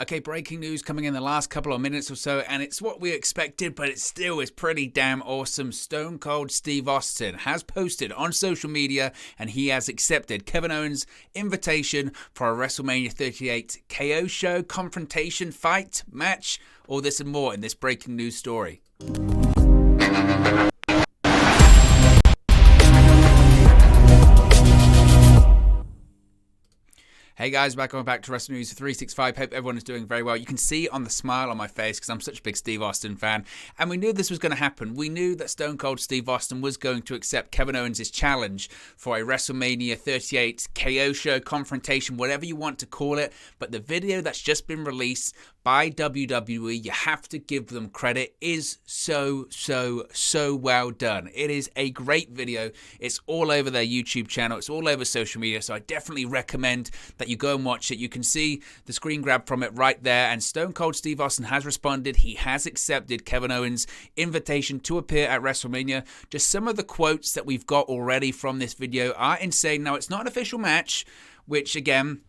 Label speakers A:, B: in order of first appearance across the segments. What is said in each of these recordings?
A: Okay, breaking news coming in the last couple of minutes or so, and it's what we expected, but it still is pretty damn awesome. Stone Cold Steve Austin has posted on social media, and he has accepted Kevin Owens' invitation for a WrestleMania 38 KO show, confrontation, fight, match, all this and more in this breaking news story. Hey guys, welcome back to Wrestling News 365. Hope everyone is doing very well. You can see on the smile on my face because I'm such a big Steve Austin fan. And we knew this was going to happen. We knew that Stone Cold Steve Austin was going to accept Kevin Owens' challenge for a WrestleMania 38 KO show, confrontation, whatever you want to call it. But the video that's just been released by WWE, you have to give them credit, is so well done. It is a great video. It's all over their YouTube channel. It's all over social media. So I definitely recommend that you go and watch it. You can see the screen grab from it right there. And Stone Cold Steve Austin has responded. He has accepted Kevin Owens' invitation to appear at WrestleMania. Just some of the quotes that we've got already from this video are insane. Now, it's not an official match, which again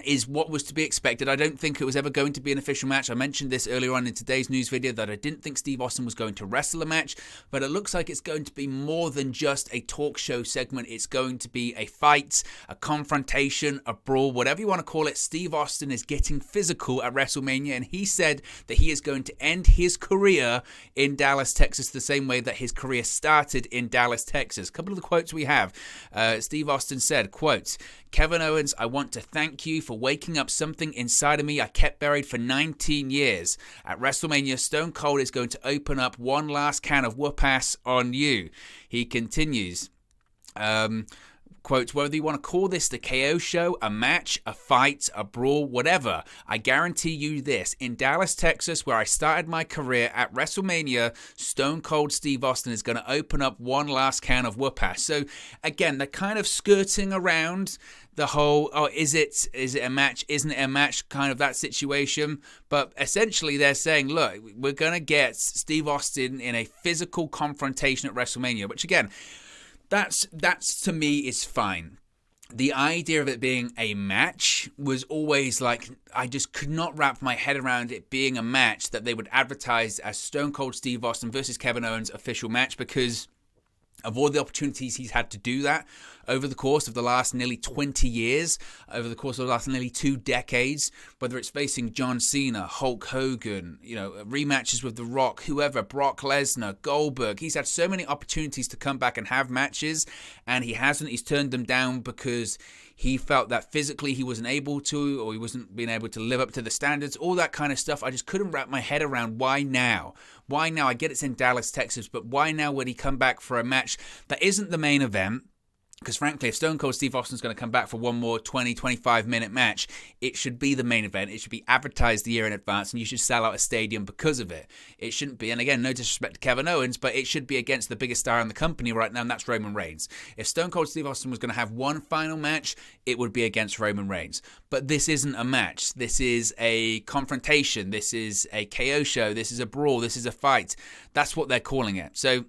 A: is what was to be expected. I don't think it was ever going to be an official match. I mentioned this earlier on in today's news video that I didn't think Steve Austin was going to wrestle a match, but it looks like it's going to be more than just a talk show segment. It's going to be a fight, a confrontation, a brawl, whatever you want to call it. Steve Austin is getting physical at WrestleMania, and he said that he is going to end his career in Dallas, Texas, the same way that his career started in Dallas, Texas. A couple of the quotes we have. Steve Austin said, quote, "Kevin Owens, I want to thank you for waking up something inside of me I kept buried for 19 years. At WrestleMania, Stone Cold is going to open up one last can of whoop-ass on you." He continues, quote, "Whether you want to call this the KO show, a match, a fight, a brawl, whatever, I guarantee you this. In Dallas, Texas, where I started my career, at WrestleMania, Stone Cold Steve Austin is going to open up one last can of whoop-ass." So, again, they're kind of skirting around the whole, is it a match, isn't it a match, kind of that situation. But essentially they're saying, look, we're going to get Steve Austin in a physical confrontation at WrestleMania, which again, that's to me is fine. The idea of it being a match was always like, I just could not wrap my head around it being a match that they would advertise as Stone Cold Steve Austin versus Kevin Owens official match, because of all the opportunities he's had to do that over the course of the last nearly 20 years, over the course of the last nearly 2 decades, whether it's facing John Cena, Hulk Hogan, rematches with The Rock, whoever, Brock Lesnar, Goldberg. He's had so many opportunities to come back and have matches, and he hasn't. He's turned them down because he felt that physically he wasn't able to, or he wasn't being able to live up to the standards, all that kind of stuff. I just couldn't wrap my head around why now. Why now? I get it's in Dallas, Texas, but why now would he come back for a match that isn't the main event? Because frankly, if Stone Cold Steve Austin's going to come back for one more 20, 25-minute match, it should be the main event. It should be advertised a year in advance, and you should sell out a stadium because of it. It shouldn't be, and again, no disrespect to Kevin Owens, but it should be against the biggest star in the company right now, and that's Roman Reigns. If Stone Cold Steve Austin was going to have one final match, it would be against Roman Reigns. But this isn't a match. This is a confrontation. This is a KO show. This is a brawl. This is a fight. That's what they're calling it. So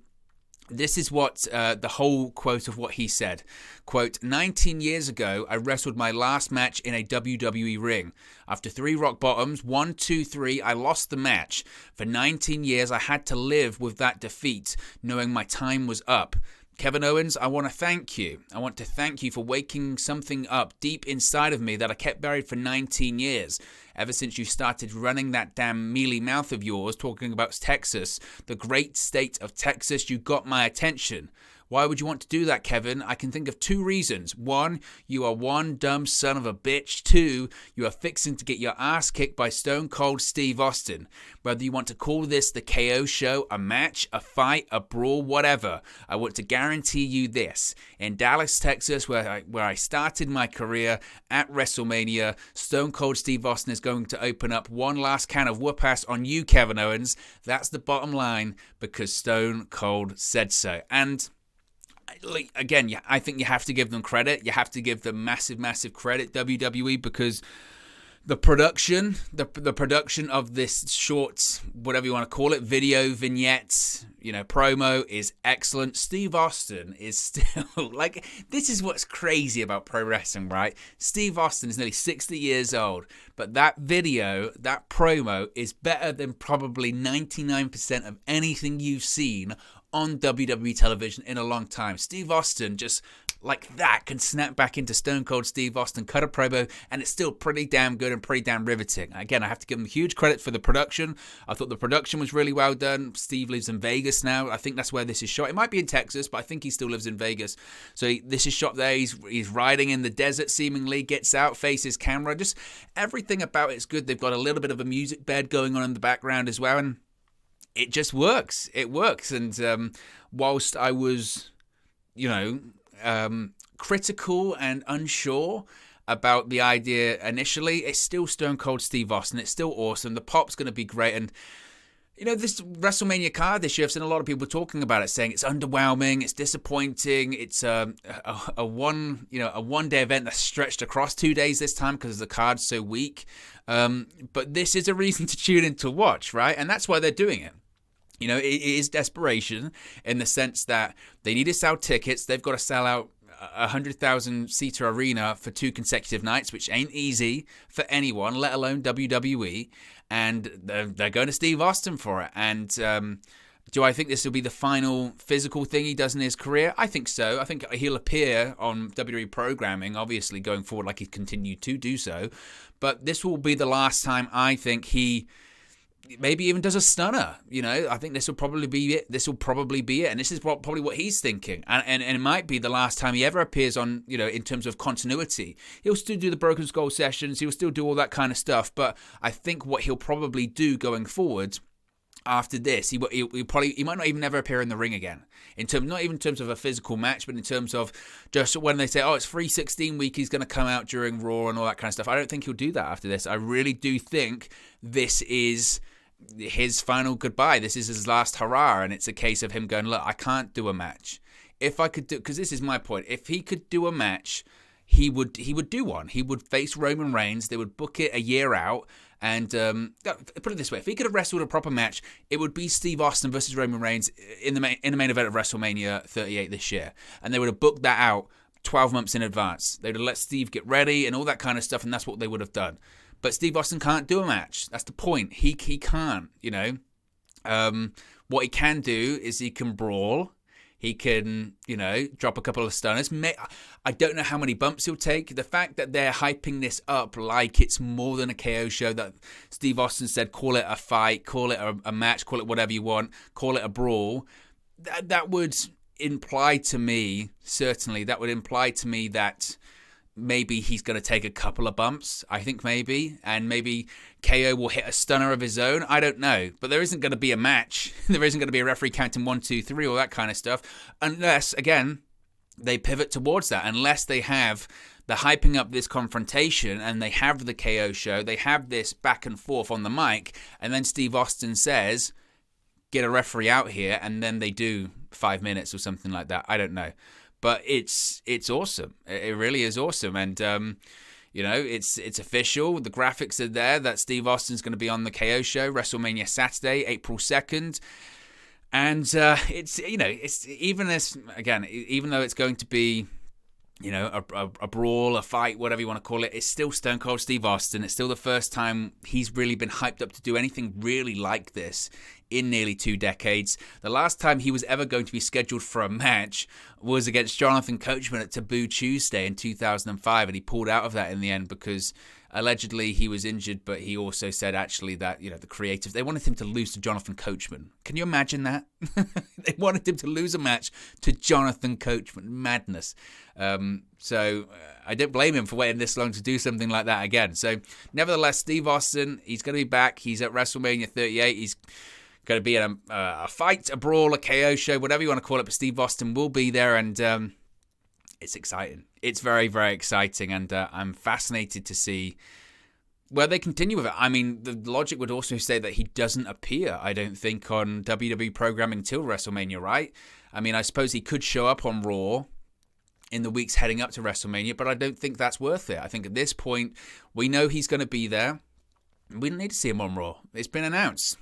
A: this is what the whole quote of what he said. Quote, 19 years ago, I wrestled my last match in a WWE ring. After 3 rock bottoms, 1, 2, 3, I lost the match. For 19 years, I had to live with that defeat, knowing my time was up. Kevin Owens, I want to thank you. I want to thank you for waking something up deep inside of me that I kept buried for 19 years. Ever since you started running that damn mealy mouth of yours, talking about Texas, the great state of Texas, you got my attention. Why would you want to do that, Kevin? I can think of 2 reasons. 1, you are one dumb son of a bitch. 2, you are fixing to get your ass kicked by Stone Cold Steve Austin. Whether you want to call this the KO show, a match, a fight, a brawl, whatever, I want to guarantee you this. In Dallas, Texas, where I started my career, at WrestleMania, Stone Cold Steve Austin is going to open up one last can of whoop-ass on you, Kevin Owens. That's the bottom line, because Stone Cold said so. And again, I think you have to give them credit. You have to give them massive credit, WWE, because The production, the production of this short, whatever you want to call it, video, vignette, promo is excellent. Steve Austin is still, like, this is what's crazy about pro wrestling, right? Steve Austin is nearly 60 years old, but that video, that promo is better than probably 99% of anything you've seen on WWE television in a long time. Steve Austin just like that can snap back into Stone Cold Steve Austin, cut a promo, and it's still pretty damn good and pretty damn riveting. Again, I have to give him huge credit for the production. I thought the production was really well done. Steve lives in Vegas now. I think that's where this is shot. It might be in Texas, but I think he still lives in Vegas. So this is shot there. He's riding in the desert seemingly, gets out, faces camera. Just everything about it's good. They've got a little bit of a music bed going on in the background as well, and it just works. It works. And whilst I was, critical and unsure about the idea initially, it's still Stone Cold Steve Austin. It's still awesome. The pop's going to be great. And, this WrestleMania card this year, I've seen a lot of people talking about it, saying it's underwhelming, it's disappointing, it's a one-day event that's stretched across 2 days this time because the card's so weak. But this is a reason to tune in to watch, right? And that's why they're doing it. It is desperation in the sense that they need to sell tickets. They've got to sell out a 100,000-seater arena for 2 consecutive nights, which ain't easy for anyone, let alone WWE. And they're going to Steve Austin for it. And do I think this will be the final physical thing he does in his career? I think so. I think he'll appear on WWE programming, obviously, going forward like he's continued to do so. But this will be the last time I think he maybe even does a stunner. I think this will probably be it. And this is probably what he's thinking. And it might be the last time he ever appears on, in terms of continuity. He'll still do the Broken Skull sessions. He'll still do all that kind of stuff. But I think what he'll probably do going forward after this, he might not even ever appear in the ring again. Not even in terms of a physical match, but in terms of just when they say, it's 316 week, he's going to come out during Raw and all that kind of stuff. I don't think he'll do that after this. I really do think this is his final goodbye. This is his last hurrah, and it's a case of him going, look, I can't do a match. If I could do, because this is my point, if he could do a match, he would do one. He would face Roman Reigns. They would book it a year out. And put it this way, if he could have wrestled a proper match, it would be Steve Austin versus Roman Reigns in the main event of WrestleMania 38 this year. And they would have booked that out 12 months in advance. They would have let Steve get ready and all that kind of stuff, and that's what they would have done. But Steve Austin can't do a match. That's the point. He can't, What he can do is he can brawl. He can, drop a couple of stunners. I don't know how many bumps he'll take. The fact that they're hyping this up like it's more than a KO show, that Steve Austin said, call it a fight, call it a match, call it whatever you want, call it a brawl, that would imply to me, certainly, that maybe he's going to take a couple of bumps, I think maybe, and maybe KO will hit a stunner of his own. I don't know, but there isn't going to be a match. There isn't going to be a referee counting 1, 2, 3, all that kind of stuff, unless, again, they pivot towards that, unless they have the hyping up this confrontation and they have the KO show, they have this back and forth on the mic, and then Steve Austin says, get a referee out here, and then they do 5 minutes or something like that. I don't know. But it's awesome. It really is awesome. And, it's official. The graphics are there that Steve Austin's going to be on the KO show, WrestleMania Saturday, April 2nd. And it's even though it's going to be, a brawl, a fight, whatever you want to call it, it's still Stone Cold Steve Austin. It's still the first time he's really been hyped up to do anything really like this in nearly 2 decades. The last time he was ever going to be scheduled for a match was against Jonathan Coachman at Taboo Tuesday in 2005, and he pulled out of that in the end because allegedly he was injured, but he also said actually that, the creatives, they wanted him to lose to Jonathan Coachman. Can you imagine that? They wanted him to lose a match to Jonathan Coachman. Madness. So I don't blame him for waiting this long to do something like that again. So nevertheless, Steve Austin, he's going to be back. He's at WrestleMania 38. He's going to be in a fight, a brawl, a KO show, whatever you want to call it, but Steve Austin will be there, and it's exciting. It's very, very exciting, and I'm fascinated to see where they continue with it. I mean, the logic would also say that he doesn't appear, I don't think, on WWE programming till WrestleMania, right? I mean, I suppose he could show up on Raw in the weeks heading up to WrestleMania, but I don't think that's worth it. I think at this point, we know he's going to be there. We don't need to see him on Raw. It's been announced.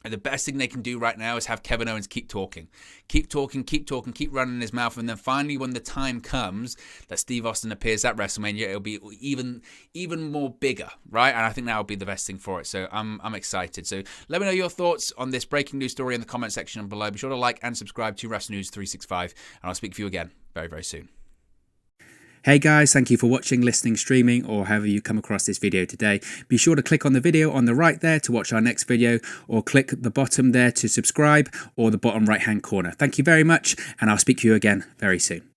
A: And the best thing they can do right now is have Kevin Owens keep talking. Keep talking, keep talking, keep running his mouth. And then finally, when the time comes that Steve Austin appears at WrestleMania, it'll be even more bigger, right? And I think that will be the best thing for it. So I'm excited. So let me know your thoughts on this breaking news story in the comment section below. Be sure to like and subscribe to Wrestle News 365. And I'll speak to you again very, very soon.
B: Hey guys, thank you for watching, listening, streaming, or however you come across this video today. Be sure to click on the video on the right there to watch our next video, or click the bottom there to subscribe, or the bottom right hand corner. Thank you very much, and I'll speak to you again very soon.